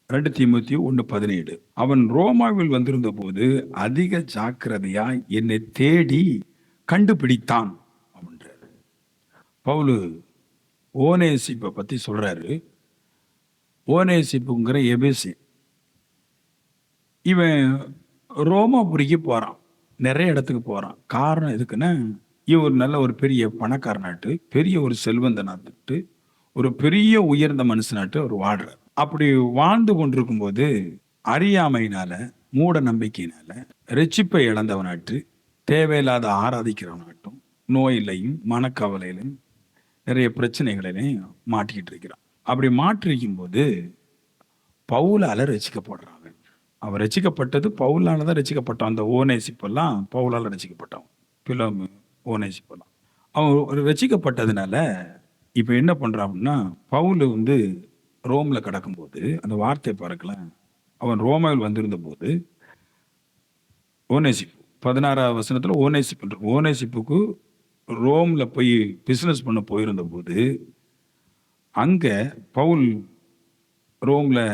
2 தீமோத்தேயு 1:17. அவன் ரோமாவில் வந்திருந்த போது அதிக ஜாக்கிரதையாய் என்னை தேடி கண்டுபிடித்தான் அப்படின்றாரு. பவுலு ஓனேசிப்பை பத்தி சொல்றாரு. ஓனேசிப்புங்கிற எபேசி, இவன் ரோமாபுரிக்கு போறான். நிறைய இடத்துக்கு போறான். காரணம் எதுக்குன்னா, இவன் ஒரு நல்ல ஒரு பெரிய பணக்காரனாட்டு, பெரிய ஒரு செல்வந்தனாட்டு, ஒரு பெரிய உயர்ந்த மனுஷனாட்டு அவர் வாழ்றார். அப்படி வாழ்ந்து கொண்டிருக்கும் போது அறியாமையினால, மூட நம்பிக்கையினால ரட்சிப்பை இழந்தவனாட்டு, தேவையில்லாத ஆராதிக்கிறவனாட்டும், நோயிலையும் மனக்கவலையிலும் நிறைய பிரச்சனைகளிலையும் மாட்டிக்கிட்டு இருக்கிறான். அப்படி மாற்றிருக்கும் போது பவுலால ரட்சிக்கப்படுறான். அவன் ரட்சிக்கப்பட்டது பவுலால தான் ரட்சிக்கப்பட்டான். அந்த ஓனேசிப்பெல்லாம் பவுலால ரட்சிக்கப்பட்டான். பிலோமு, ஓனேசிப்பெல்லாம் அவன் ரட்சிக்கப்பட்டதுனால இப்போ என்ன பண்ணுறான் அப்படின்னா, பவுல் வந்து ரோமில் கிடக்கும்போது அந்த வார்த்தை பார்க்கலாம். அவன் ரோமாவில் வந்திருந்த போது ஓனேசிப்பு 16ஆம் வசனத்தில் ஓனேசிப்புக்கு ரோமில் போய் பிஸ்னஸ் பண்ண போயிருந்த போது அங்கே பவுல் ரோமில்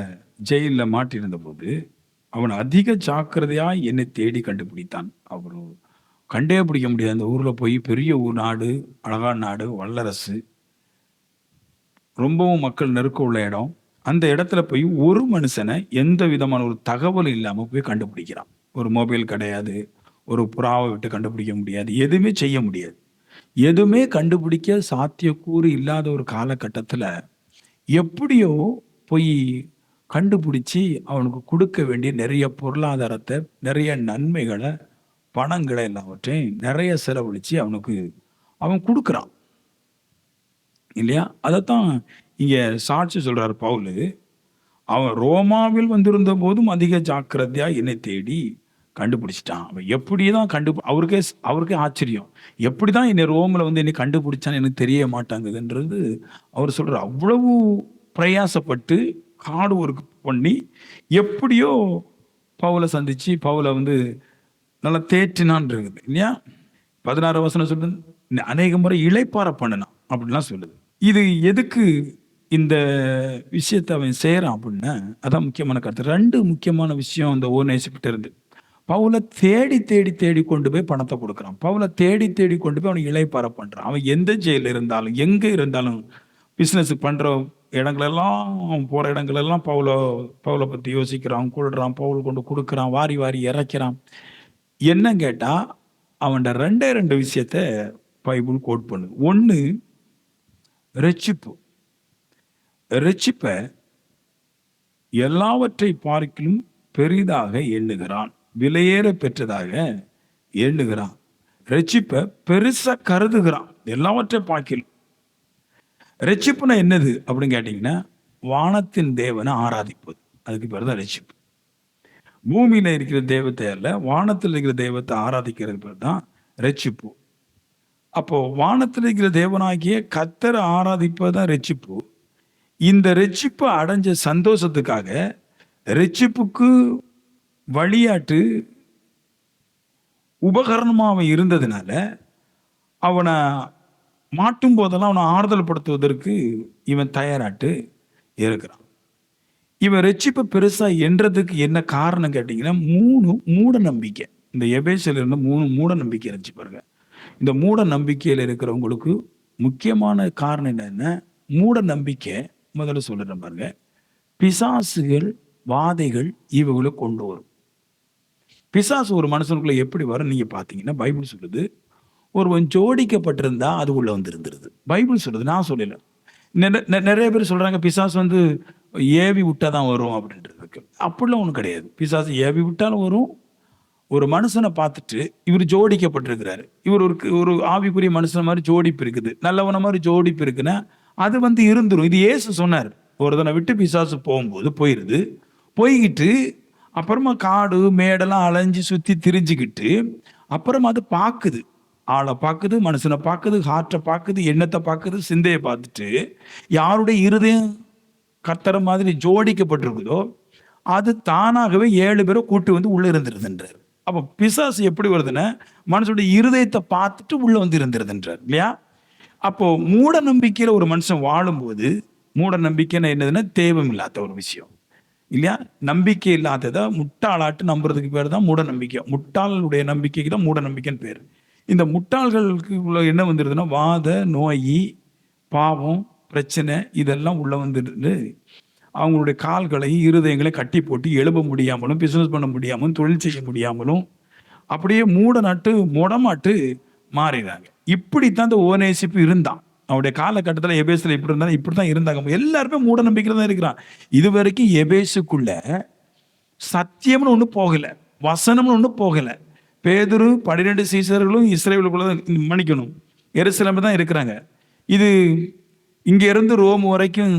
ஜெயிலில் மாட்டியிருந்த போது அவன் அதிக ஜாக்கிரதையாக என்னை தேடி கண்டுபிடித்தான். அவர் கண்டே பிடிக்க முடியாது. அந்த ஊரில் போய் பெரிய ஊர், நாடு, அழகான நாடு, வல்லரசு, ரொம்பவும் மக்கள் நெருக்க உள்ள இடம். அந்த இடத்துல போய் ஒரு மனுஷனை எந்த விதமான ஒரு தகவல் இல்லாமல் போய் கண்டுபிடிக்கிறான். ஒரு மொபைல் கிடையாது, ஒரு புறாவை விட்டு கண்டுபிடிக்க முடியாது, எதுவுமே செய்ய முடியாது. எதுவுமே கண்டுபிடிக்க சாத்தியக்கூறு இல்லாத ஒரு காலகட்டத்தில் எப்படியோ போய் கண்டுபிடிச்சி அவனுக்கு கொடுக்க வேண்டிய நிறைய பொருளாதாரத்தை, நிறைய நன்மைகளை, பணங்களை எல்லாவற்றையும் நிறைய செலவழித்து அவன் கொடுக்குறான் இல்லையா? அதைத்தான் இங்கே சாட்சி சொல்கிறார் பவுல். அவன் ரோமாவில் வந்திருந்த போதும் அதிக ஜாக்கிரதையாக என்னை தேடி கண்டுபிடிச்சிட்டான். அவன் எப்படி தான் அவருக்கே ஆச்சரியம். எப்படி தான் என்னை ரோமில் வந்து என்னை கண்டுபிடிச்சான்னு எனக்கு தெரிய மாட்டாங்குதுன்றது அவர் சொல்கிறார். அவ்வளவு பிரயாசப்பட்டு காடு ஒர்க் பண்ணி எப்படியோ பவுலை சந்திச்சு பவுலை வந்து நல்லா தேற்றினான் இருக்குது இல்லையா? 16 வசனம் சொல்லுது, அநேக முறை இளைப்பாற பண்ணினான் அப்படின்லாம் சொல்லுது. இது எதுக்கு இந்த விஷயத்தை அவன் செய்யறான் அப்படின்னா, அதான் முக்கியமான கருத்து. 2 முக்கியமான விஷயம் அந்த ஓனேசிப்பிட்ட இருந்து. பவுலை தேடி தேடி தேடி கொண்டு போய் பணத்தை கொடுக்குறான். பவுலை தேடி தேடி கொண்டு போய் அவனை இளைப்பாற பண்றான். அவன் எந்த ஜெயில இருந்தாலும், எங்கே இருந்தாலும், பிஸ்னஸ் பண்ற இடங்களெல்லாம், அவன் போகிற இடங்களெல்லாம் பவுலை பற்றி யோசிக்கிறான், கொள்றான், பவுல் கொண்டு கொடுக்குறான், வாரி வாரி இறைக்கிறான். என்ன கேட்டால் அவன்கிட்ட 2 விஷயத்த பைபிள் கோட் பண்ணுது. ஒன்று, ரட்சிப்பை எல்லாவற்றை பார்க்கிலும் பெரிதாக எண்ணுகிறான், விலையேற பெற்றதாக எண்ணுகிறான். ரட்சிப்பை பெருசாக கருதுகிறான் எல்லாவற்றை பார்க்கிலும். ரட்சிப்புனா என்னது அப்படின்னு கேட்டிங்கன்னா, வானத்தின் தேவனை ஆராதிப்பது. அதுக்கு பேர் தான் ரட்சிப்பு. பூமியில் இருக்கிற தெய்வத்தை அல்ல, வானத்தில் இருக்கிற தெய்வத்தை ஆராதிக்கிறது பேர் தான் ரட்சிப்பு. அப்போ வானத்தில் இருக்கிற தேவனாகிய கர்த்தரை ஆராதிப்பது தான் ரட்சிப்பு. இந்த ரட்சிப்பு அடைஞ்ச சந்தோஷத்துக்காக ரட்சிப்புக்கு வழியாட்டு உபகரணமாக அவன் இருந்ததுனால அவனை மாட்டும் போதெல்லாம் அவனை ஆறுதல் படுத்துவதற்கு இவன் தயாராட்டு இருக்கிறான். இவன் ரட்சிப்பை பெருசா என்றதுக்கு என்ன காரணம் கேட்டீங்கன்னா, 3 மூட நம்பிக்கை. இந்த எபேசில இருந்த 3 மூட நம்பிக்கை இருந்துச்சு பாருங்க. இந்த மூட நம்பிக்கையில் இருக்கிறவங்களுக்கு முக்கியமான காரணம் என்னன்னா, மூட நம்பிக்கை. முதல்ல சொல்றேன் பாருங்க, பிசாசுகள், வாதைகள் இவங்களை கொண்டு வரும். பிசாசு ஒரு மனுஷனுக்குள்ள எப்படி வரும் நீங்க பாத்தீங்கன்னா, பைபிள் சொல்லுது, ஒருவன் ஜோடிக்கப்பட்டிருந்தா அது உள்ள வந்து இருந்துருது. பைபிள் சொல்லுது, நான் சொல்லல. நிறைய பேர் சொல்றாங்க பிசாசு வந்து ஏவி விட்டா தான் வரும் அப்படின்றதுக்கு. அப்படிலாம் ஒன்றும் கிடையாது. பிசாசு ஏவி விட்டாலும் வரும். ஒரு மனுஷனை பார்த்துட்டு இவர் ஜோடிக்கப்பட்டிருக்கிறாரு, இவர் ஒரு ஆவிக்குரிய மனுஷன் மாதிரி ஜோடிப்பு இருக்குது, நல்லவன மாதிரி ஜோடிப்பு இருக்குன்னா அது வந்து இருந்துரும். இது இயேசு சொன்னார். ஒருத்தனை விட்டு பிசாசு போகும்போது போய்கிட்டு அப்புறமா காடு மேடெல்லாம் அலைஞ்சு சுற்றி திரிஞ்சுக்கிட்டு அப்புறமா அது பார்க்குது, ஆளை பார்க்குது, மனுஷனை பார்க்குது, ஹார்ட்டை பார்க்குது, எண்ணத்தை பார்க்குது, சிந்தையை பார்த்துட்டு யாருடைய இருதயம் கர்த்தர் மாதிரி ஜோடிக்கப்பட்டிருக்குதோ அது தானாகவே 7 பேரை கூட்டு வந்து உள்ள இருந்துருதுன்றார். அப்போ பிசாசு எப்படி வருதுன்னா, மனுஷனுடைய இருதயத்தை பார்த்துட்டு உள்ள வந்து இருந்துருதுன்றார் இல்லையா? அப்போ மூட நம்பிக்கையில ஒரு மனுஷன் வாழும்போது, மூட நம்பிக்கைன்னா என்னதுன்னா தேவையில்லாத ஒரு விஷயம். இல்லையா? நம்பிக்கை இல்லாததை முட்டாளாட்டு நம்புறதுக்கு பேர் தான் மூட நம்பிக்கை. முட்டாளுடைய நம்பிக்கைக்கு தான் மூட நம்பிக்கைன்னு பேர். இந்த முட்டாள்களுக்கு உள்ள என்ன வந்துடுதுன்னா, வாத நோய், பாவம், பிரச்சனை இதெல்லாம் உள்ள வந்துடுது. அவங்களுடைய கால்களை இருதயங்களை கட்டி போட்டு எழும்ப முடியாமலும், பிசினஸ் பண்ண முடியாமலும், தொழில் செய்ய முடியாமலும் அப்படியே மூட நாட்டு மொடமாட்டு மாறிடுறாங்க. இப்படித்தான் இந்த ஓநேசிப்பு இருந்தான். அவருடைய காலகட்டத்தில் எபேசில் இப்படி இருந்தாலும் இப்படி தான் இருந்தாங்க. எல்லாருமே மூட நம்பிக்கையில் தான் இருக்கிறான். இது வரைக்கும் எபேசுக்குள்ள சத்தியம்னு ஒன்று போகலை, வசனம்னு ஒன்று போகலை. பேதுரு 12 சீசர்களும் இஸ்ரேலுக்குள்ள மன்னிக்கணும் எருசலேம்ல தான் இருக்கிறாங்க. இது இங்க இருந்து ரோம் வரைக்கும்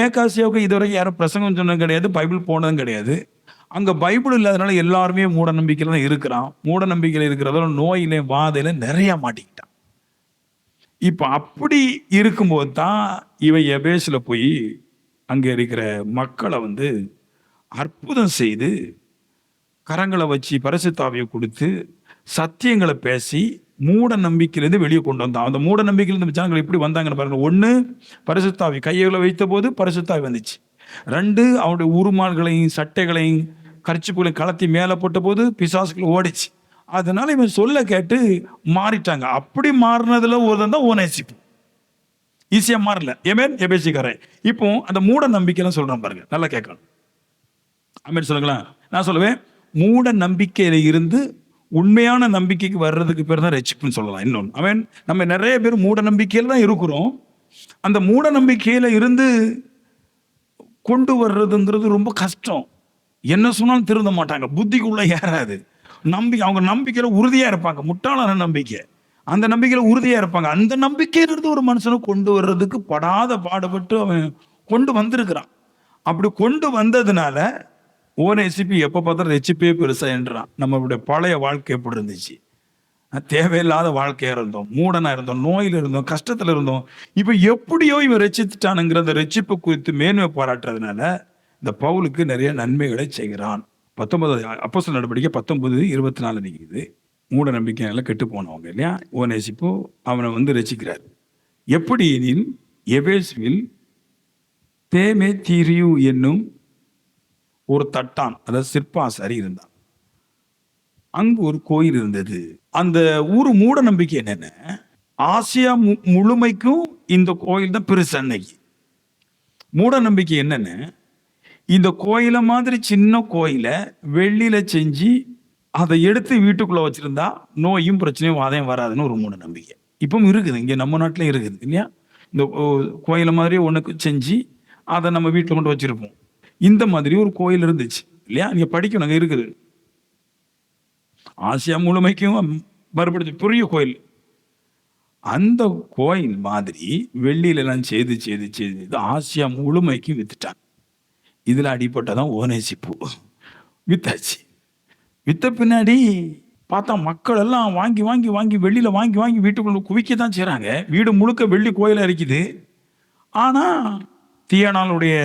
மேகாசியாவுக்கு இதுவரைக்கும் யாரும் பிரசங்கம் சொன்னது கிடையாது, பைபிள் போனதும் கிடையாது. அங்கே பைபிள் இல்லாதனால எல்லாருமே மூட நம்பிக்கையில் தான் இருக்கிறான். மூட நம்பிக்கையில் இருக்கிறதால நோயில வாதையில நிறைய மாட்டிக்கிட்டான். இப்போ அப்படி இருக்கும்போது தான் இவன் எபேசில் போய் அங்கே இருக்கிற மக்களை அற்புதம் செய்து கரங்களை வச்சு பரிசுத்தாவியை கொடுத்து சத்தியங்களை பேசி மூட நம்பிக்கையிலேருந்து வெளியே கொண்டு வந்தான். அந்த மூட நம்பிக்கையிலேருந்து ஜனங்கள் எப்படி வந்தாங்கன்னு பாருங்க. 1, பரிசுத்தாவி கையில் வைத்த போது பரிசுத்தாவி வந்துச்சு. 2, அவனுடைய உருமால்களையும் சட்டைகளையும் கரிச்சிப்புகளையும் கலத்தி மேலே போட்ட போது பிசாசுகள் ஓடிச்சு. அதனால இவன் சொல்ல கேட்டு மாறிட்டாங்க. அப்படி மாறினதுல ஒருத்தன் தான் ஓநேசிப்பு. ஈஸியா மாறல எபேசிக்காரன். இப்போ அந்த மூட நம்பிக்கைலாம் சொல்றான் பாருங்க, நல்லா கேட்கணும். ஆமென் சொல்லுங்களேன். நான் சொல்லுவேன், மூட நம்பிக்கையில இருந்து உண்மையான நம்பிக்கைக்கு வர்றதுக்கு பேர் தான் ரட்சிப்புன்னு சொல்லலாம். இன்னொன்று அவன் நம்ம நிறைய பேர் மூட நம்பிக்கையில் தான் இருக்கிறோம். அந்த மூட நம்பிக்கையில இருந்து கொண்டு வர்றதுங்கிறது ரொம்ப கஷ்டம். என்ன சொன்னாலும் திருந்த மாட்டாங்க, புத்திக்குள்ள ஏறாது. அவங்க நம்பிக்கையில உறுதியா இருப்பாங்க. முட்டாளான நம்பிக்கை, அந்த நம்பிக்கையில உறுதியா இருப்பாங்க. அந்த நம்பிக்கையிலிருந்து ஒரு மனுஷனை கொண்டு வர்றதுக்கு படாத பாடுபட்டு அவன் கொண்டு வந்திருக்கிறான். அப்படி கொண்டு வந்ததுனால ஓநேசிப்பு எப்போ பார்த்தாலும் ரெச்சிப்பே பெருசா என்றான். நம்மளுடைய பழைய வாழ்க்கை எப்படி இருந்துச்சு? தேவையில்லாத வாழ்க்கையா இருந்தோம், மூடனா இருந்தோம், நோயில் இருந்தோம், கஷ்டத்துல இருந்தோம். இப்ப எப்படியோ இவன் ரட்சித்துட்டானுங்கிற அந்த ரட்சிப்பு குறித்து மேன்மை பாராட்டுறதுனால இந்த பவுலுக்கு நிறைய நன்மைகளை செய்கிறான். 19 அப்போஸ்தலர் நடவடிக்கை 19:24 நிற்குது. மூட நம்பிக்கையால கெட்டு போனவங்க இல்லையா, ஓநேசிப்பு அவனை ரட்சிக்கிறார். எப்படி எனில் எபேசுவில் தேமேத்திரியு என்னும் ஒரு தட்டான், அதாவது சிற்பாசாரி இருந்தான். அங்கு ஒரு கோயில் இருந்தது. அந்த ஊர் மூட நம்பிக்கை என்னென்ன, ஆசியா முழுமைக்கும் இந்த கோயில் தான் பெருசு. அன்னைக்கு மூட நம்பிக்கை என்னென்ன, இந்த கோயில மாதிரி சின்ன கோயில வெள்ளியில செஞ்சு அதை எடுத்து வீட்டுக்குள்ள வச்சிருந்தா நோயும் பிரச்சனையும் வாதையும் வராதுன்னு ஒரு மூட நம்பிக்கை இப்பவும் இருக்குது. இங்க நம்ம நாட்டிலும் இருக்குது இல்லையா? இந்த கோயில மாதிரி ஒண்ணுக்கு செஞ்சு அதை நம்ம வீட்டில் கொண்டு வச்சிருப்போம். இந்த மாதிரி ஒரு கோயில் இருந்துச்சு இல்லையா? நீங்க படிக்கணும், அங்க இருக்குது. ஆசியா முழுமைக்கும் மறுபடியும் பெரிய கோயில். அந்த கோயில் மாதிரி வெள்ளியில எல்லாம் செய்து செய்து செய்து ஆசியா முழுமைக்கும் வித்துட்டான். இதுல அடிப்பட்டதான் ஓநேசிப்பு. வித்தாச்சு. வித்த பின்னாடி பார்த்தா மக்கள் எல்லாம் வாங்கி வாங்கி வாங்கி வெளியில வாங்கி வாங்கி வீட்டுக்குள்ள குவிக்கத்தான் செய்றாங்க. வீடு முழுக்க வெள்ளி கோயிலா இருக்குது. ஆனா தியானாளுடைய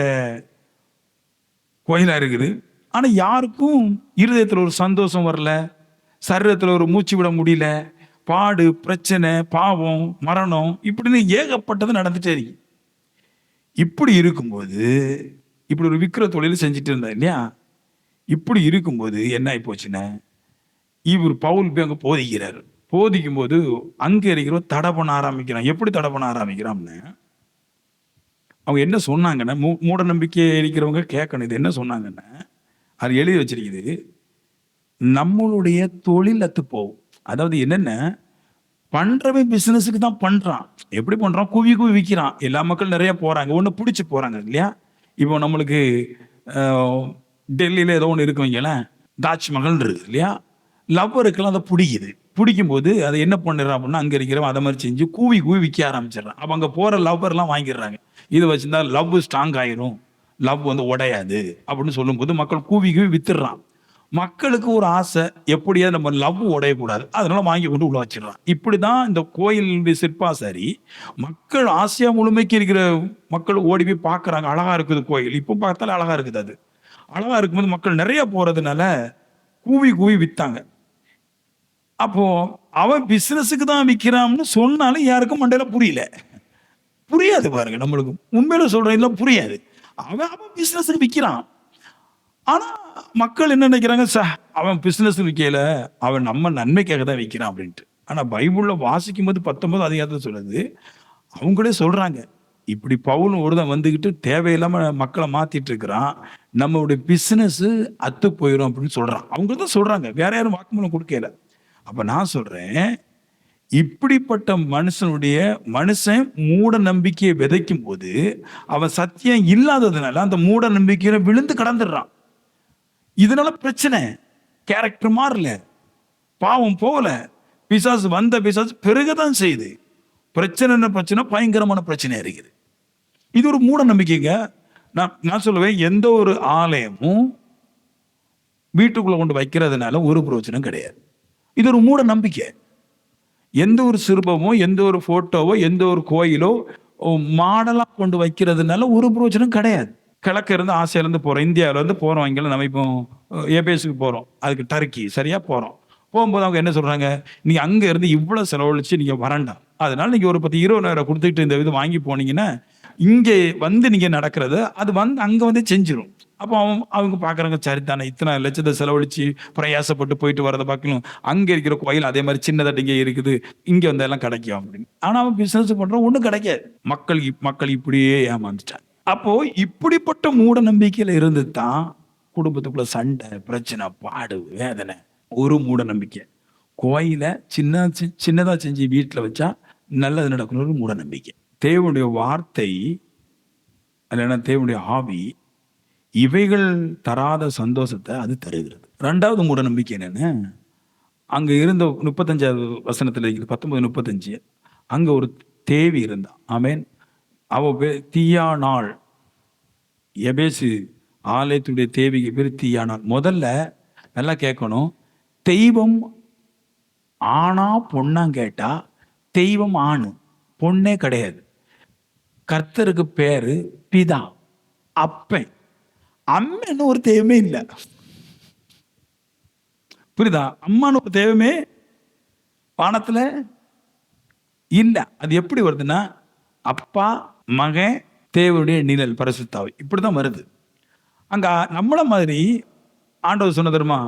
கோயிலா இருக்குது. ஆனா யாருக்கும் இருதயத்துல ஒரு சந்தோஷம் வரல, சரீரத்துல ஒரு மூச்சு விட முடியல. பாடு, பிரச்சனை, பாவம், மரணம் இப்படின்னு ஏகப்பட்டது நடந்துட்டே இருக்கு. இப்படி இருக்கும்போது, இப்படி ஒரு விக்கிர தொழில் செஞ்சுட்டு இருந்தா இல்லையா? இப்படி இருக்கும்போது என்ன ஆகி போச்சுன்னா, இவர் பவுல் போய் அங்க போதிக்கிறார். போதிக்கும் போது அங்க இருக்கிறவர் தடை பண்ண ஆரம்பிக்கிறான். எப்படி தடை பண்ண ஆரம்பிக்கிறான்னு அவங்க என்ன சொன்னாங்கன்னா, மூட நம்பிக்கை இருக்கிறவங்க கேட்கணும். இது என்ன சொன்னாங்கன்னா, அது எழுதி வச்சிருக்குது, நம்மளுடைய தொழில் அத்து போகும். அதாவது என்னென்ன பண்றவன் பிசினஸுக்கு தான் பண்றான். எப்படி பண்றான்? குவி குவி விற்கிறான். எல்லா மக்கள் நிறைய போறாங்க, ஒன்று பிடிச்சி போறாங்க இல்லையா? இப்போ நம்மளுக்கு டெல்லியில ஏதோ ஒன்று இருக்கு வைங்களேன், தாஜ்மஹல் இருக்கு இல்லையா? லவ்வருக்கெல்லாம் அதை பிடிக்குது. பிடிக்கும் போது அதை என்ன பண்ணுறான் அப்படின்னா, அங்கே இருக்கிறவன் அதை மாதிரி செஞ்சு கூவி கூவி விற்க ஆரம்பிச்சிடறான். அப்போ அங்கே போகிற லவ்வர்லாம் வாங்கிடுறாங்க. இதை வச்சிருந்தா லவ் ஸ்ட்ராங் ஆயிரும், லவ் உடையாது அப்படின்னு சொல்லும்போது மக்கள் கூவி கூவி வித்துடுறான். மக்களுக்கு ஒரு ஆசை, எப்படியாவது நம்ம லவ் உடையக்கூடாது, அதனால வாங்கி கொண்டு உள்ள வச்சிடறான். இப்படிதான் இந்த கோயிலுடைய சிற்பாசாரி மக்கள் ஆசியா முழுமைக்கு இருக்கிற மக்கள் ஓடி போய் பார்க்குறாங்க. அழகா இருக்குது கோயில், இப்போ பார்த்தாலும் அழகா இருக்குது. அது அழகா இருக்கும்போது மக்கள் நிறைய போறதுனால கூவி கூவி வித்தாங்க. அப்போ அவன் பிசினஸுக்கு தான் விற்கிறான்னு சொன்னாலும் யாருக்கும் மண்டையில புரியல. புரியாது பாருங்க, நம்மளுக்கு உண்மையில சொல்றேன் புரியாது. அவன் அவன் பிசினஸுக்கு விற்கிறான். ஆனா மக்கள் என்ன நினைக்கிறாங்க, அவன் பிசினஸ் விற்கல, அவன் நம்ம நன்மைக்காக தான் விற்கிறான் அப்படின்ட்டு. ஆனா பைபிள்ல வாசிக்கும் போது 19 அதிகாரத்துல சொல்லுது, அவங்களே சொல்றாங்க, இப்படி பவுல் ஒருத்தன் வந்துகிட்டு தேவையில்லாம மக்களை மாத்திட்டு இருக்கிறான், நம்மளுடைய பிசினஸ் அத்து போயிடும் அப்படின்னு சொல்றான். அவங்க தான் சொல்றாங்க, வேற யாரும் வாக்குமூலம் கொடுக்கல. அப்ப நான் சொல்றேன், இப்படிப்பட்ட மனுஷன் மூட நம்பிக்கையை விதைக்கும் போது அவன் சத்தியம் இல்லாததுனால அந்த மூட நம்பிக்கையில விழுந்து கடந்துடுறான். இதனால பிரச்சனை, கேரக்டர் மாறல, பாவம் போகல, பிசாசு பெருகதான் செய்யுது. பிரச்சனை பயங்கரமான பிரச்சனை இருக்குது. இது ஒரு மூட நம்பிக்கைங்க. நான் சொல்லுவேன், எந்த ஒரு ஆலயமும் வீட்டுக்குள்ள கொண்டு வைக்கிறதுனால ஒரு பிரயோஜனம் கிடையாது. இது ஒரு மூட நம்பிக்கை. எந்த ஒரு சிற்பமோ, எந்த ஒரு போட்டோவோ, எந்த ஒரு கோயிலோ மாடலா கொண்டு வைக்கிறதுனால ஒரு பிரயோஜனம் கிடையாது. கிழக்கு இருந்து ஆசியால இருந்து போறோம், இந்தியாவில இருந்து போறோம், இங்கே நம்ம இப்போ ஏபேஸுக்கு போறோம், அதுக்கு டர்க்கி சரியா போறோம். போகும்போது அவங்க என்ன சொல்றாங்க, நீங்க அங்க இருந்து இவ்வளவு செலவழிச்சு நீங்க வரண்டாம், அதனால நீங்க ஒரு 10-20,000 கொடுத்துட்டு இந்த இது வாங்கி போனீங்கன்னா இங்கே வந்து நீங்க நடக்கிறது அது வந்து அங்க வந்து செஞ்சிடும். அப்போ அவங்க பாக்குறாங்க, சரிதானே, இத்தனை லட்சத்தை செலவழிச்சு பிரயாசப்பட்டு போயிட்டு வரதை பார்க்கணும், அங்க இருக்கிற கோயில் அதே மாதிரி சின்னதாட்டு இங்கே இருக்குது, இங்க வந்து எல்லாம் கிடைக்கும் அப்படின்னு. ஆனா அவன் பிசினஸ் பண்றான், ஒண்ணும் கிடைக்காது. மக்கள் இப்படியே ஏமாந்துட்டாங்க. அப்போ இப்படிப்பட்ட மூட நம்பிக்கையில இருந்து தான் குடும்பத்துக்குள்ள சண்டை, பிரச்சனை, பாடு, வேதனை. ஒரு மூட நம்பிக்கை. கோயில சின்னதா செஞ்சு வீட்டுல வச்சா நல்லது நடக்கணும், ஒரு மூட நம்பிக்கை. தேவனுடைய வார்த்தை இல்லைன்னா தேவனுடைய ஆவி இவைகள் தராத சந்தோஷத்தை அது தருகிறது. 2வது மூட நம்பிக்கை என்னன்னு, அங்க இருந்த 35வது வசனத்துல 19:35, அங்க ஒரு தேவி இருந்தா. ஆமேன். அவ தீயானாள். எபேசு ஆலயத்துடைய தேவிக்கு பேர் தீயானாள். முதல்ல நல்லா கேட்கணும், தெய்வம் ஆணா பொண்ணா கேட்டா தெய்வம் ஆணு, பொண்ணே கிடையாது. கர்த்தருக்கு பேரு பிதா, அப்பன். அம்மன்னு ஒரு தெய்வமே இல்லை, புரியுதா? அம்மான்னு ஒரு தெய்வமே வானத்துல இல்ல. அது எப்படி வருதுன்னா, அப்பா, மகன், தேவனுடைய நிழல், பரிசுத்தாவி, இப்படிதான் வருது. அங்க நம்மள மாதிரி ஆண்டவர் சொன்ன தெரியுமா,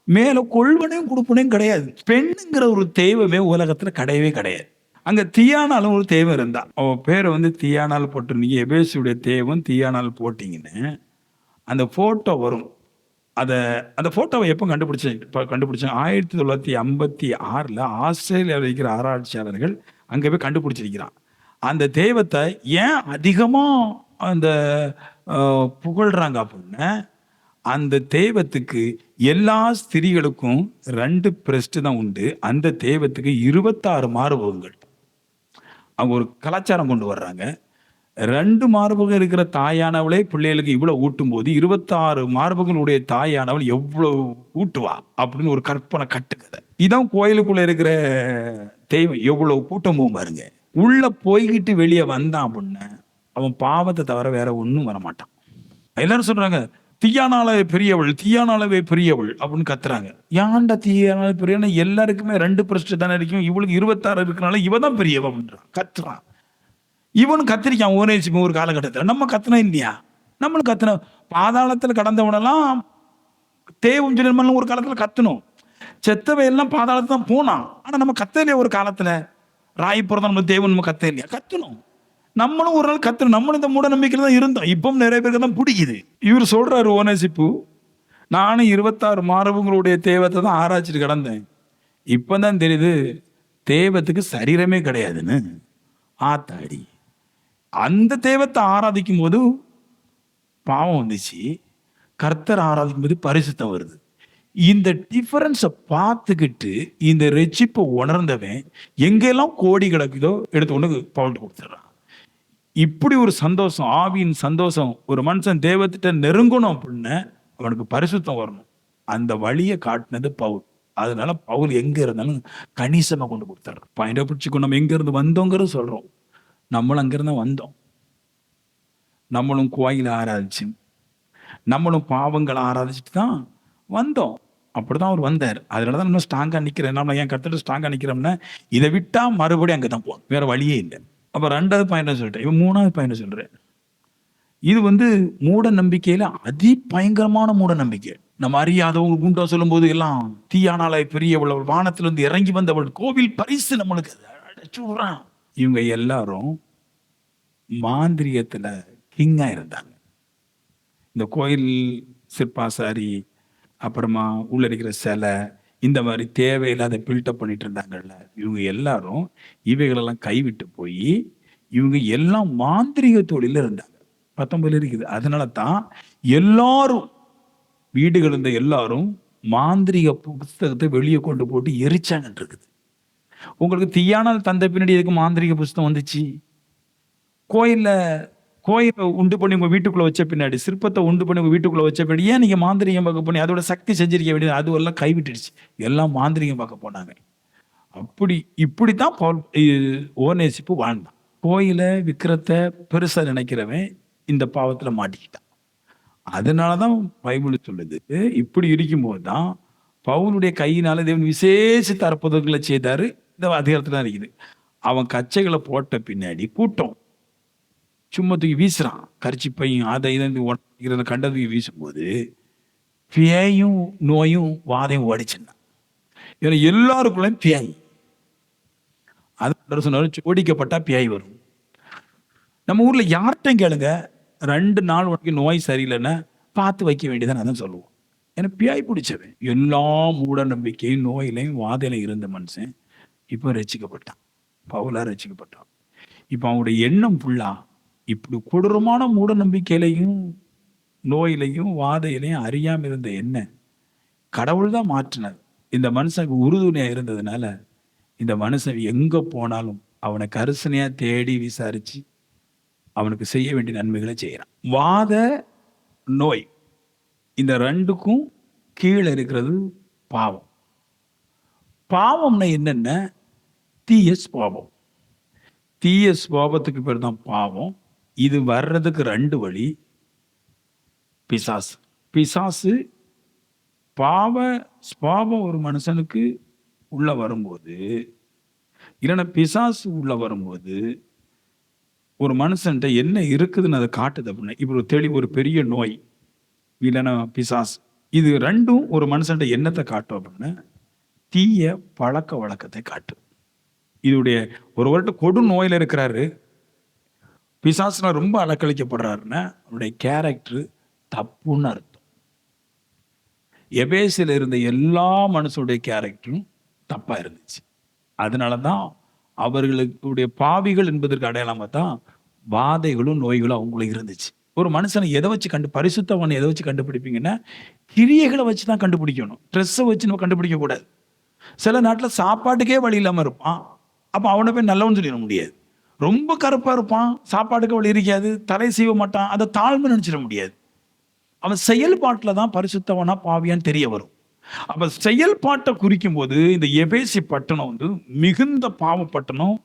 மேல கொள்வனையும் கொடுப்பனையும் கிடையாது. பெண்ணுங்கிற ஒரு தெய்வமே உலகத்துல கிடையவே கிடையாது. அங்க தீயானாலும் ஒரு தெய்வம் இருந்தா, அவ பேரை வந்து தீயானால் போட்டிருந்தீங்க, எபேசுடைய தேவன் தீயானால் போட்டீங்கன்னு அந்த போட்டோ வரும். அந்த போட்டோவை எப்போ கண்டுபிடிச்சேன் 1956 ஆஸ்திரேலியாவில் இருக்கிற ஆராய்ச்சியாளர்கள் அங்கே போய் கண்டுபிடிச்சிருக்கிறான். அந்த தெய்வத்தை ஏன் அதிகமா அந்த புகழ்றாங்க அப்படின்னா, அந்த தெய்வத்துக்கு எல்லா ஸ்திரீகளுக்கும் 2 பிரஸ்ட் தான் உண்டு. அந்த தெய்வத்துக்கு 26 மார்பகங்கள். அவங்க ஒரு கலாச்சாரம் கொண்டு வர்றாங்க. 2 மார்பகம் இருக்கிற தாயானவளே பிள்ளைகளுக்கு இவ்வளவு ஊட்டும் போது 26 மார்பகங்களுடைய தாயானவள் எவ்வளவு ஊட்டுவா அப்படின்னு ஒரு கற்பனை கட்டுக்கதை. இதான் கோயிலுக்குள்ள இருக்கிற தெய்வம். எவ்வளவு கூட்டமும் பாருங்க. உள்ள போய்கிட்டு வெளியே வந்தான் அப்படின்னா அவன் பாவத்தை தவிர வேற ஒன்றும் வரமாட்டான். எல்லாரும் சொல்றாங்க, தீயானாலவே பெரியவள் அப்படின்னு கத்துறாங்க. ஏன்டா தீயானால பெரிய? எல்லாருக்குமே 2 பிரஸ்ட் தானே இருக்கும், இவளுக்கு 26 இருக்கனால இவ தான் பெரியவ அப்படின்றான், கத்துறான். இவனு கத்திரிக்கான் ஒரு காலகட்டத்தில். நம்ம கத்துனா இல்லையா? நம்மளும் கத்துன பாதாளத்தில் கடந்தவனெல்லாம் தேவம் சொல்லி ஒரு காலத்துல கத்தணும். செத்தவை எல்லாம் பாதாளத்துல தான் போனான். ஆனா நம்ம கத்த இல்லையா? ஒரு காலத்துல ராய்ப்புறம் நம்ம தேவன் நம்ம கத்த இல்லையா? கத்தணும். நம்மளும் ஒரு நாள் கத்தணும். நம்மளும் இந்த மூட நம்பிக்கையில தான் இருந்தோம். இப்பவும் நிறைய பேருக்கு தான் பிடிக்குது. இவர் சொல்றாரு ஓனேசிப்பு, நானும் 26 மார்பகங்களுடைய தேவத்தை தான் ஆராய்ச்சிட்டு கிடந்தேன். இப்பதான் தெரியுது தேவத்துக்கு சரீரமே கிடையாதுன்னு. ஆத்தாடி, அந்த தெய்வத்தை ஆராதிக்கும் போது பாவம் வந்துச்சு, கர்த்தர் ஆராதிக்கும் போது பரிசுத்தம் வருது. இந்த டிஃபரன்ஸை பார்த்துக்கிட்டு இந்த ரட்சிப்பை உணர்ந்தவன் எங்கெல்லாம் கோடி கிடக்குதோ எடுத்து கொண்டு பவுல்ட்டு கொடுத்துட்றான். இப்படி ஒரு சந்தோஷம், ஆவியின் சந்தோஷம். ஒரு மனுஷன் தேவத்திட்ட நெருங்கணும் அப்படின்னா அவனுக்கு பரிசுத்தம் வரணும். அந்த வழியை காட்டினது பவுல். அதனால பவுல் எங்க இருந்தாலும் கணிசமா கொண்டு கொடுத்துட்றான். பாயிண்டை பிடிச்சிக்கோ, நம்ம எங்க இருந்து வந்தோங்கிறது சொல்றோம். நம்மளும் அங்கிருந்தா வந்தோம். நம்மளும் கோயிலை ஆராதிச்சு, நம்மளும் பாவங்களை ஆராதிச்சுட்டு தான் வந்தோம். அப்படிதான் அவர் வந்தார். அதனாலதான் நம்ம ஸ்ட்ராங்கா நிக்கிறேன். நம்ம ஏன் கருத்துட்டு ஸ்ட்ராங்கா நிக்கிறோம்னா, இதை விட்டா மறுபடியும் அங்கதான் போகணும், வேற வழியே இல்லை. அப்ப 2வது பாயிண்ட் சொல்லிட்டேன். இவன் 3வது பாயிண்ட் சொல்றேன். இது மூட நம்பிக்கையில பயங்கரமான மூட நம்பிக்கை. நம்ம அறியாதவங்க குண்டா சொல்லும்போது எல்லாம் தீயானாலை பெரியவள், அவள் வானத்திலிருந்து இறங்கி வந்தவள், கோவில் பரிசு நம்மளுக்கு அடைச்சு விடுறான். இவங்க எல்லாரும் மாந்திரியத்துல கிங்கா இருந்தாங்க. இந்த கோயில் சிற்பாசாரி, அப்புறமா உள்ள இருக்கிற சிலை, இந்த மாதிரி தேவையில்லாத பில்டப் பண்ணிட்டு இருந்தாங்கல்ல, இவங்க எல்லாரும் இவைகளெல்லாம் கைவிட்டு போய் இவங்க எல்லாம் மாந்திரிக தொழில இருந்தாங்க. 19 இருக்குது. அதனால தான் எல்லாரும் வீடுகள் இருந்த எல்லாரும் மாந்திரிக புஸ்தகத்தை வெளியே கொண்டு போட்டு எரிச்சாங்கன்னு இருக்குது. உங்களுக்கு தீயானால் தந்த பின்னாடி எதுக்கு மாந்திரிக புஸ்தகம் வந்துச்சு? கோயில உண்டு பண்ணி உங்க வீட்டுக்குள்ள வச்ச பின்னாடி, சிற்பத்தை உண்டு பண்ணி உங்க வீட்டுக்குள்ள வச்ச பின்னாடி ஏன் நீங்க மாந்திரிகம் பார்க்க போனீங்க? அதோட சக்தி செஞ்சிருக்க வேண்டியது. அதுவெல்லாம் கைவிட்டுடுச்சு. எல்லாம் மாந்திரிகம் பார்க்க போனாங்க. இப்படித்தான் ஓநேசிப்பு வாழ்ந்தான். கோயில விக்கிரத்தை பெருசா நினைக்கிறவன் இந்த பாவத்துல மாட்டிக்கிட்டான். அதனாலதான் பைபிள் சொல்லுது, இப்படி இருக்கும்போது தான் பவுலுடைய கையினால தேவன் விசேஷித்த அற்புதங்களை செய்தாரு. இந்த அதிகாரத்துல தான் இருக்குது. அவன் கச்சைகளை போட்ட பின்னாடி கூட்டம் சும்மா தூக்கி வீசுறான். கரிச்சிப்பையும் அதை இதை கண்டதுக்கு வீசும்போது பேயும் நோயும் வாதையும் ஓடிச்சுன்னா, ஏன்னா எல்லாருக்குள்ளையும் பேய். அது சொன்னாலும் ஓடிக்கப்பட்டா பேய் வரும். நம்ம ஊர்ல யார்கிட்டையும் கேளுங்க, 2 நாள் உனக்கு நோய் சரியில்லைன்னா பார்த்து வைக்க வேண்டியதான் அதான் சொல்லுவோம். ஏன்னா பேய் பிடிச்சவன். எல்லா மூட நம்பிக்கையும் நோயிலையும் வாதையிலையும் இருந்த மனுஷன் இப்ப ரசிக்கப்பட்டான். பவுலா ரசிக்கப்பட்டான். இப்ப அவனுடைய எண்ணம் ஃபுல்லா இப்படி கொடூரமான மூட நம்பிக்கையிலையும் நோயிலையும் வாதையிலையும் அறியாம இருந்த என்ன கடவுள் தான் மாற்றினார். இந்த மனுஷனுக்கு உறுதுணையா இருந்ததுனால இந்த மனுஷன் எங்க போனாலும் அவனை கரிசனையா தேடி விசாரிச்சு அவனுக்கு செய்ய வேண்டிய நன்மைகளை செய்யறான். வாத நோய் இந்த 2க்கும் கீழே இருக்கிறது பாவம். பாவம்னா என்னென்ன? தீய சுபாவம். தீய சுபாவத்துக்கு பேர் தான் பாவம். இது வர்றதுக்கு 2 வழி. பிசாசு. பிசாசு பாவ சுபாவம் ஒரு மனுஷனுக்கு உள்ள வரும்போது, இல்லைன்னா பிசாசு உள்ள வரும்போது ஒரு மனுஷன்ட்ட என்ன இருக்குதுன்னு அதை காட்டுது. அப்படின்னா இப்போ ஒரு பெரிய நோய் இல்லைன்னா பிசாசு, இது 2ம் ஒரு மனுஷன்ட்ட என்னத்தை காட்டும் அப்படின்னா தீய பழக்க வழக்கத்தை காட்டும். இதோடைய ஒருவர்கிட்ட கொடு நோயில இருக்கிறாரு, பிசாசுனா ரொம்ப அலக்களிக்கப்படுறாருன்னா அவருடைய கேரக்டர் தப்புன்னு அர்த்தம். எபேசில இருந்த எல்லா மனுஷனுடைய கேரக்டரும் தப்பா இருந்துச்சு. அதனாலதான் அவர்களுடைய பாவிகள் என்பதற்கு அடையாளமா தான் வாதைகளும் நோய்களும் அவங்களும் இருந்துச்சு. ஒரு மனுஷனை எதை வச்சு பரிசுத்தவனை எதை வச்சு கண்டுபிடிப்பீங்கன்னா கிரியைகளை வச்சு தான் கண்டுபிடிக்கணும். ட்ரெஸ்ஸை வச்சு நம்ம கண்டுபிடிக்க கூடாது. சில நாட்டில் சாப்பாட்டுக்கே வழி இல்லாம இருப்பான், அப்ப அவனை போய் நல்லவன்னு சொல்லிட முடியாது. ரொம்ப கருப்பா இருப்பான், சாப்பாட்டுக்கு வழி இருக்காது, தலை சீவ மாட்டான், அதை தாழ்மை நினைச்சிட முடியாது. அவன் செயல்பாட்டில் தான் பரிசுத்தவனா பாவியான்னு தெரிய வரும். அப்ப செயல்பாட்டை குறிக்கும் போது இந்த எபேசி பட்டணம் மிகுந்த பாவ பட்டணம்.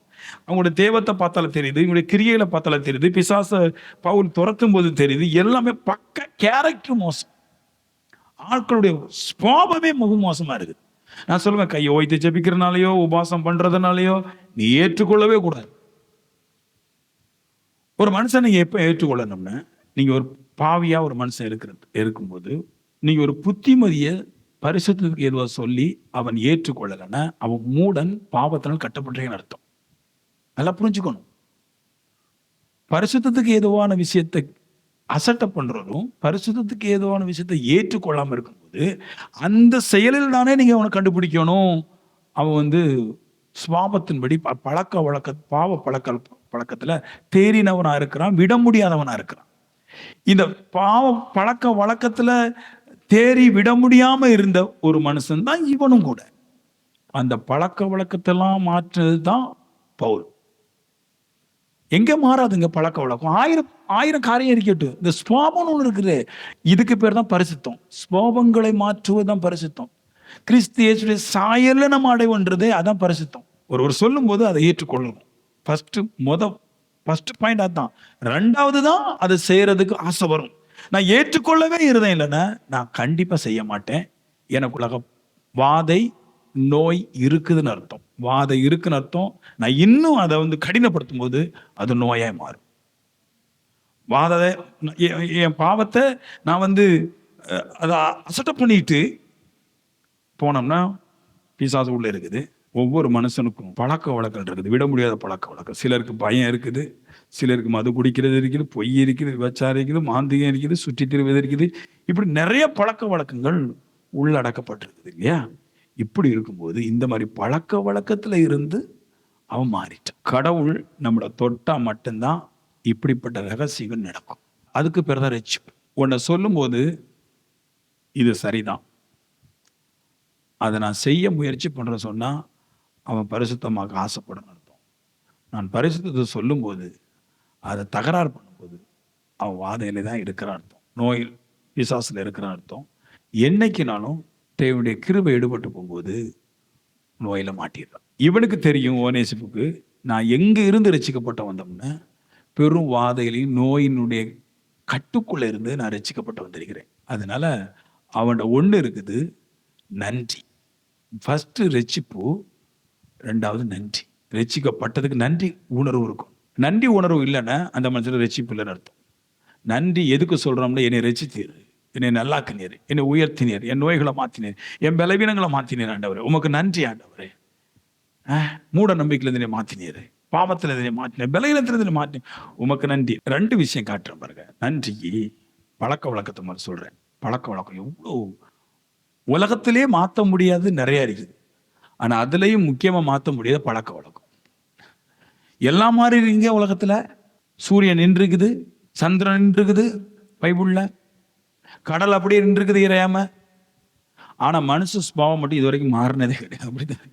அவங்களுடைய தேவத்தை பார்த்தால தெரியுது, இவங்களுடைய கிரியைகளை பார்த்தால தெரியுது, பிசாச பவுல் துரத்தும் போது தெரியுது. எல்லாமே பக்க கேரக்டர் மோசம். ஆட்களுடைய சுபாவமே மிக மோசமா இருக்குது. நான் சொல்லுவேன், கையை ஓய்த்து ஜெபிக்கிறனாலையோ உபாசம் பண்றதுனாலயோ நீ ஏற்றுக்கொள்ளவே கூடாது. ஒரு மனுஷன் நீங்க எப்ப ஏற்றுக்கொள்ளணும்னா, நீங்க ஒரு பாவியா ஒரு மனுஷன் இருக்கும்போது நீங்க ஒரு புத்திமதிய பரிசுத்தத்துக்கு ஏதுவா சொல்லி அவன் ஏற்றுக்கொள்ளலைன்னா அவன் மூடன், பாவத்தினால் கட்டப்பட்டேன்னு அர்த்தம். நல்லா புரிஞ்சுக்கணும். பரிசுத்தத்துக்கு ஏதுவான விஷயத்தை அசட்டை பண்றதும் பரிசுத்தத்துக்கு ஏதுவான விஷயத்தை ஏற்றுக்கொள்ளாம இருக்கும்போது அந்த செயலில் தானே நீங்க அவனை கண்டுபிடிக்கணும். அவன் சுவாபத்தின்படி பாவ பழக்கத்துல தேறினவனா இருக்கிறான், விட முடியாதவனா இருக்கிறான். இந்த பாவ பழக்க வழக்கத்துல தேறி விட முடியாம இருந்த ஒரு மனுஷன் தான் இவனும் கூட. அந்த பழக்க வழக்கத்தெல்லாம் மாற்றுறது தான் பவுல். எங்க மாறாதுங்க பழக்க வழக்கம். ஆயிரம் காரியம் இருக்கட்டும், இந்த ஸ்வாபம் ஒண்ணு இருக்குது, இதுக்கு பேர் தான் பரிசுத்தம். ஸ்வாபங்களை மாற்றுவதுதான் பரிசுத்தம். கிறிஸ்து இயேசுடைய சாயல்ல நம்ம அடைவன்றதே அதான் பரிசுத்தம். ஒருவர் சொல்லும் போது அதை ஏற்றுக்கொள்ளணும். ஃபர்ஸ்ட் பாயிண்ட் அதுதான். 2வது தான் அதை செய்யறதுக்கு ஆசை வரும். நான் ஏற்றுக்கொள்ளவே இருந்தேன் இல்லைன்னா நான் கண்டிப்பா செய்ய மாட்டேன். எனக்குள்ள வாதை நோய் இருக்குதுன்னு அர்த்தம். வாதை இருக்குன்னு அர்த்தம். நான் இன்னும் அதை கடினப்படுத்தும் போது அது நோயாய் மாறும். வாதத்தை என் பாவத்தை நான் வந்து அதை அசட்டப் பண்ணிட்டு போனோம்னா பிசாசு உள்ள இருக்குது. ஒவ்வொரு மனுஷனுக்கும் பழக்க வழக்கம் இருக்குது, விட முடியாத பழக்க வழக்கம். சிலருக்கு பயம் இருக்குது, சிலருக்கு மது குடிக்கிறது இருக்குது, பொய் இருக்குது, விபச்சாரம் இருக்குது, மாந்திகம் இருக்குது, சுற்றி திரிவது இருக்குது. இப்படி நிறைய பழக்க வழக்கங்கள் உள்ளடக்கப்பட்டிருக்குது இல்லையா? இப்படி இருக்கும்போது இந்த மாதிரி பழக்க வழக்கத்துல இருந்து அவன் மாறிட்டான். கடவுள் நம்மளை தொட்டா மட்டும்தான் இப்படிப்பட்ட ரகசியம் நடக்கும். அதுக்கு பேர் தான் ரட்சிப்பு. உன்னை சொல்லும்போது இது சரிதான், அதை நான் செய்ய முயற்சி பண்ற சொன்னா அவன் பரிசுத்தமாக ஆசைப்படணும் அர்த்தம். நான் பரிசுத்தத்தை சொல்லும்போது அதை தகராறு பண்ணும்போது அவன் வாதையில தான் இருக்கிறான் அர்த்தம், நோயில் பிசாசுல இருக்கிறான் அர்த்தம். என்னைக்குனாலும் தேவனுடைய கிருபை எடுபட்டு போகும்போது நோயில மாட்டிடுறான். இவனுக்கு தெரியும் ஓனேசிப்புக்கு, நான் எங்க இருந்து ரட்சிக்கப்பட்ட வந்தோம்னா பெரும் வாதையிலையும் நோயினுடைய கட்டுக்குள்ள இருந்து நான் ரட்சிக்கப்பட்டு வந்திருக்கிறேன். அதனால அவனோட ஒண்ணு இருக்குது, நன்றி. ஃபர்ஸ்ட் ரட்சிப்பு, ரெண்டாவது நன்றி. ரட்சிக்கப்பட்டதுக்கு நன்றி உணர்வு இருக்கும். நன்றி உணர்வு இல்லைன்னா அந்த மனுஷன் ரட்சிப்பு இல்லைன்னு அர்த்தம். நன்றி எதுக்கு சொல்றோம்னா, என்னை ரட்சித்தீர், என்னை நல்லாக்கினீர், என்னை உயர்த்தினீர், என் நோய்களை மாத்தினீர், என் பலவீனங்களை மாத்தினீர் ஆண்டவரே, உமக்கு நன்றி ஆண்டவரே. மூட நம்பிக்கையில என்னை மாத்தினீர், பாவத்தில் இதனை மாற்றினேன், பலகீனத்தில் இதனை மாற்றினேன், உமக்கு நன்றி. ரெண்டு விஷயம் காட்டுறேன் பாருங்க. நன்றிக்கு பழக்க வழக்கத்தை மாதிரி சொல்றேன். பழக்க வழக்கம் எவ்வளோ உலகத்திலே மாற்ற முடியாது நிறைய இருக்குது. ஆனா அதுலயும் முக்கியமா மாற்ற முடியாத பழக்க வழக்கம். எல்லாம் மாறி இருக்கீங்க உலகத்துல. சூரியன் நின்றுக்குது, சந்திரன் நின்றுக்குது பைபிள்ல, கடல் அப்படியே நின்றுக்குது இறையாம. ஆனா மனுஷ சுபாவம் மட்டும் இது வரைக்கும் மாறினதே கிடையாது. அப்படிதான்.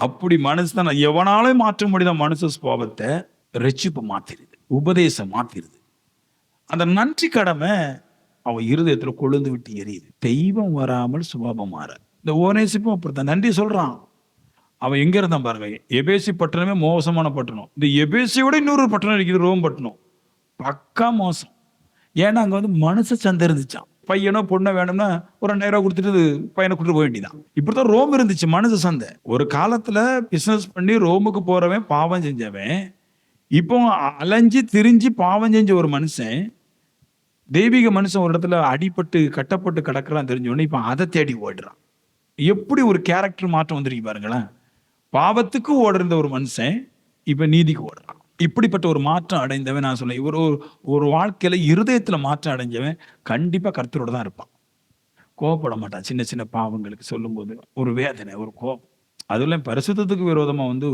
அப்படி மனுஷன் எவனாலும் மாற்ற முடியாத மனுஷ சுபாவத்தை ரட்சிப்பு மாத்திருது, உபதேசம் மாத்திருது. அந்த நன்றி கடமை அவன் இருதயத்துல கொழுந்து விட்டு எரியுது. தெய்வம் வராமல் சுபாவம் மாற. இந்த ஓனேசிப்பும் அப்படித்தான் நன்றி சொல்றான். அவன் எங்க இருந்தான் பாருங்க, எபேசி பட்டணமே மோசமான பட்டணம். இந்த எபேசியோட இன்னொரு பட்டணம் இருக்குது, ரோம் பட்டணம். பக்கா மோசம். ஏன்னா அங்க வந்து மனுஷ சந்தை இருந்துச்சான். பையனோ பொண்ணோ வேணும்னா ஒரு 2000 ரூபாய் கொடுத்துட்டு பையனை கூட்டிட்டு போக வேண்டியதான். இப்படித்தான் ரோம் இருந்துச்சு, மனுஷ சந்தை. ஒரு காலத்துல பிசினஸ் பண்ணி ரோமுக்கு போறவன் பாவம் செஞ்சவன் இப்போ அலைஞ்சு திரிஞ்சு பாவம் செஞ்ச ஒரு மனுஷன், தெய்வீக மனுஷன் ஒரு இடத்துல அடிபட்டு கட்டப்பட்டு கிடக்குறான் தெரிஞ்சோடனே இப்ப அதை தேடி ஓடுறான். எப்படி ஒரு கேரக்டர் மாற்றம் வந்துருக்கு பாருங்களேன். பாவத்துக்கு ஓடுற ஒரு மனுஷன் இப்ப நீதிக்கு ஓடுறான். இப்படிப்பட்ட ஒரு மாற்றம் அடைந்தவன், நான் சொல்ல இவர் ஒரு வாழ்க்கையில இருதயத்துல மாற்றம் அடைஞ்சவன் கண்டிப்பா கர்த்தரோட தான் இருப்பான். கோவப்பட மாட்டான். சின்ன சின்ன பாவங்களுக்கு சொல்லும் போது ஒரு வேதனை, ஒரு கோபம். அதுல பரிசுத்தத்துக்கு விரோதமா வந்து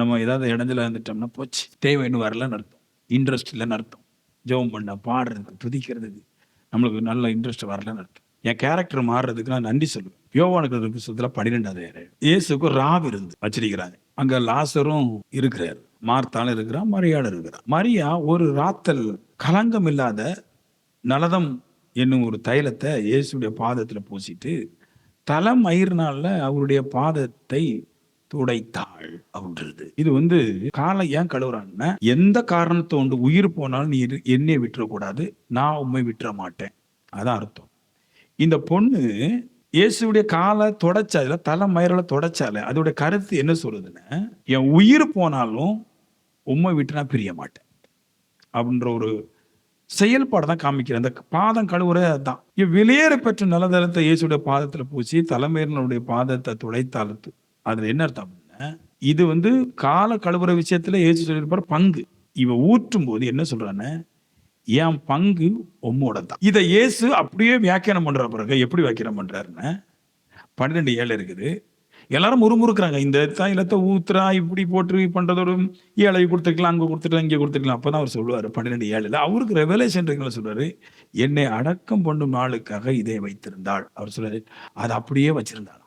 நம்ம ஏதாவது இடைஞ்சல இருந்துட்டோம்னா போச்சு, தேவை இன்னும் வரலன்னு அர்த்தம், இன்ட்ரெஸ்ட் இல்லைன்னு அர்த்தம். ஜெபம் பண்ண, பாடுறதுக்கு, துதிக்கிறதுக்கு நம்மளுக்கு நல்ல இன்ட்ரெஸ்ட் வரலன்னு அர்த்தம். என் கேரக்டர் மாறுறதுக்கு நான் நன்றி சொல்லுவேன். யோவானுக்கு புத்தகத்துல 12வது இயேசுக்கு ராவ் இருந்து வச்சிருக்கிறாங்க. அங்க லாசரும் இருக்கிறார், மார்த்தாலும் இருக்கிறான், மரியாதை இருக்கிறான். மரியா ஒரு ராத்தல் கலங்கம் இல்லாத நலதம் என்னும் ஒரு தைலத்தை இயேசுடைய பாதத்துல பூசிட்டு தலைமயிர்னால அவருடைய பாதத்தை துடைத்தாள் அப்படின்றது. இது வந்து காலை ஏன் கழுவுறாங்கன்னா, எந்த காரணத்தை கொண்டு உயிர் போனாலும் நீ என்னை விட்டுறக்கூடாது, நான் உண்மை விட்டுற மாட்டேன், அதான் அர்த்தம். இந்த பொண்ணு இயேசுடைய காலை தொடச்சால, தலைமயிரால தொடச்சால, அதோட கருத்து என்ன சொல்லுதுன்னா, என் உயிர் போனாலும் உண்மை விட்டு நான் பிரிய மாட்டேன் அப்படின்ற ஒரு செயல்பாடு தான் காமிக்கிறேன். அந்த பாதம் கழுவுறது அதுதான். வெளியேற பெற்ற நலதளத்தை இயேசுடைய பாதத்துல பூசி தலைமையினுடைய பாதத்தை துடைத்தாலத்து. அதுல என்ன அர்த்தம் அப்படின்னா, இது வந்து கால கழுவுற விஷயத்துல இயேசு சொல்லியிருப்பார் பங்கு. இவ ஊற்றும் போது என்ன சொல்றான்னு, என் பங்கு உம்மோட தான். இதை இயேசு அப்படியே வியாக்கியானம் பண்ற பிறகு எப்படி வியாக்கியானம் பண்றாருன்னு 12:7 இருக்குது. எல்லாரும் முறுமுறுக்கிறாங்க, இந்த தைலத்தை ஊத்துறா இப்படி போட்டு பண்றதோட ஏழை கொடுத்துருக்கலாம், அங்க கொடுத்துருக்கலாம், இங்கே கொடுத்துருக்கலாம். அப்பதான் அவர் சொல்லுவாரு 12:7 அவருக்கு ரெவலேஷன் சொல்றாரு, என்னை அடக்கம் பண்ணும் நாளுக்காக இதை வைத்திருந்தாள். அவர் சொல்றாரு, அதை அப்படியே வச்சிருந்தாள்,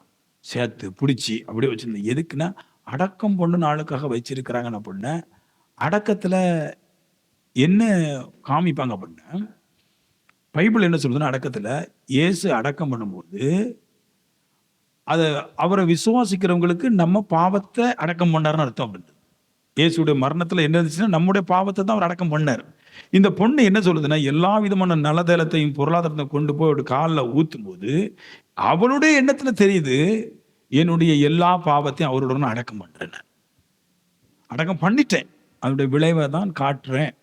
சேர்த்து பிடிச்சி அப்படியே வச்சிருந்தேன். எதுக்குன்னா அடக்கம் பண்ணு நாளுக்காக வச்சிருக்கிறாங்கன்னு. அப்படின்னா அடக்கத்துல என்ன காமிப்பாங்க அப்படின்னா, பைபிள் என்ன சொல்றதுன்னா, அடக்கத்துல இயேசு அடக்கம் பண்ணும்போது அதை அவரை விசுவாசிக்கிறவங்களுக்கு நம்ம பாவத்தை அடக்கம் பண்ணாருன்னு அர்த்தம். அப்படின்னு இயேசுடைய மரணத்துல என்ன இருந்துச்சுன்னா, நம்முடைய பாவத்தை தான் அவர் அடக்கம் பண்ணார். இந்த பொண்ணு என்ன சொல்லுதுன்னா, எல்லா விதமான நலதளத்தையும் பொருளாதாரத்தை கொண்டு போய் ஒரு காலில் ஊத்தும் போது அவளுடைய எண்ணத்துல தெரியுது, என்னுடைய எல்லா பாவத்தையும் அவருடன் அடக்கம் பண்றேன், அடக்கம் பண்ணிட்டேன், அதனுடைய விளைவை தான் காட்டுறேன்.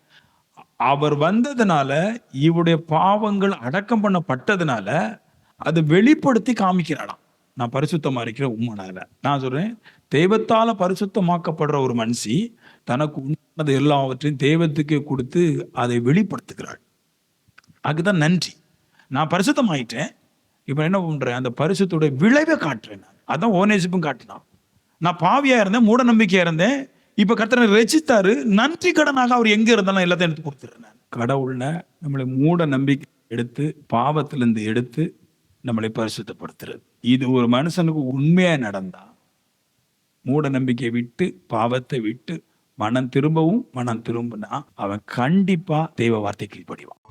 அவர் வந்ததுனால, இவருடைய பாவங்கள் அடக்கம் பண்ணப்பட்டதுனால, அத வெளிப்படுத்தி காமிக்கிறாராம். நான் பரிசுத்தமா இருக்கிறேன் உம்மனால. நான் சொல்றேன், தெய்வத்தால பரிசுத்தமாக்கப்படுற ஒரு மனுஷி, தனக்கு உண்டானது எல்லாவற்றையும் தெய்வத்துக்கே குடுத்து, அதை வெளிப்படுத்துகிறாள். அதுதான் நன்றி. நான் பரிசுத்தமாயிட்டேன். இப்ப என்ன பண்றேன்? அந்த பரிசுத்தோட விளைவ காட்டுறேன் நான். அதான் ஓநேசிப்பும் காட்டினான். நான் பாவியா இருந்தேன், மூட நம்பிக்கையா இருந்தேன். இப்ப கர்த்தர் என்னை ரட்சித்தாரு. நன்றி கடனாக அவர் எங்க இருந்தாலும் எல்லாத்தையும் எடுத்து கொடுத்துறேன் நான். கடவுள்ல நம்மளை மூட நம்பிக்கை எடுத்து, பாவத்திலிருந்து எடுத்து நம்மளை பரிசுத்தப்படுத்துறது. இது ஒரு மனுஷனுக்கு உண்மையா நடந்தா, மூட நம்பிக்கையை விட்டு, பாவத்தை விட்டு மனம் திரும்புனா, அவன் கண்டிப்பா தெய்வ வார்த்தைக்கு கீழ்ப்படிவான்.